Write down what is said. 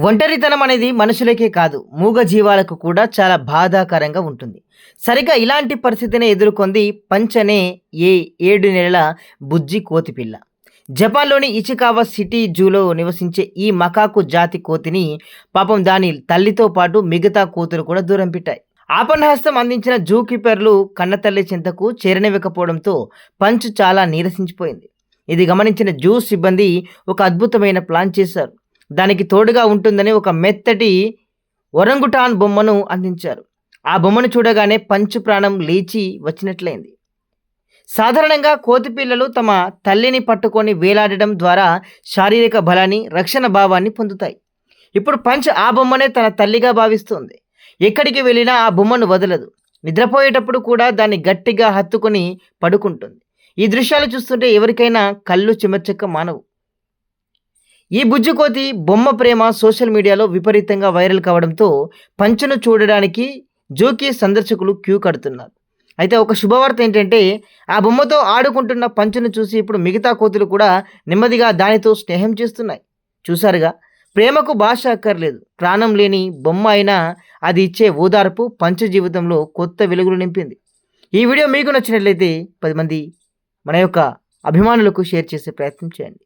ఒంటరితనం అనేది మనుషులకే కాదు, మూగ జీవాలకు కూడా చాలా బాధాకరంగా ఉంటుంది. సరిగ్గా ఇలాంటి పరిస్థితిని ఎదుర్కొంది పంచ్ అనే ఏ 7 నెలల బుజ్జి కోతిపిల్ల. జపాన్‌లోని ఇచికావా సిటీ జూలో నివసించే ఈ మకాకు జాతి కోతిని పాపం దాని తల్లితో పాటు మిగతా కోతులు కూడా దూరం పెట్టాయి. ఆపన్నహస్తం అందించిన జూ కీపర్లు కన్నతల్లి చెంతకు చేరనివ్వకపోవడంతో పంచ్ చాలా నీరసించిపోయింది. ఇది గమనించిన జూ సిబ్బంది ఒక అద్భుతమైన ప్లాన్ చేశారు. దానికి తోడుగా ఉంటుందని ఒక మెత్తటి ఒరంగుటాన్ బొమ్మను అందించారు. ఆ బొమ్మను చూడగానే పంచ్ ప్రాణం లేచి వచ్చినట్లయింది. సాధారణంగా కోతి పిల్లలు తమ తల్లిని పట్టుకొని వేలాడడం ద్వారా శారీరక బలాన్ని, రక్షణ భావాన్ని పొందుతాయి. ఇప్పుడు పంచ్ ఆ బొమ్మనే తన తల్లిగా భావిస్తుంది. ఎక్కడికి వెళ్ళినా ఆ బొమ్మను వదలదు. నిద్రపోయేటప్పుడు కూడా దాన్ని గట్టిగా హత్తుకొని పడుకుంటుంది. ఈ దృశ్యాలు చూస్తుంటే ఎవరికైనా కళ్ళు చెమర్చక్క మానవు. ఈ బుజ్జికోతి బొమ్మ ప్రేమ సోషల్ మీడియాలో విపరీతంగా వైరల్ కావడంతో పంచును చూడడానికి జూకి సందర్శకులు క్యూ కడుతున్నారు. అయితే ఒక శుభవార్త ఏంటంటే, ఆ బొమ్మతో ఆడుకుంటున్న పంచును చూసి ఇప్పుడు మిగతా కోతులు కూడా నెమ్మదిగా దానితో స్నేహం చేస్తున్నాయి. చూసారుగా, ప్రేమకు భాష అక్కర్లేదు. ప్రాణం లేని బొమ్మ అయినా అది ఇచ్చే ఓదార్పు పంచు జీవితంలో కొత్త వెలుగులు నింపింది. ఈ వీడియో మీకు నచ్చినట్లయితే 10 మంది మన యొక్క అభిమానులకు షేర్ చేసే ప్రయత్నం చేయండి.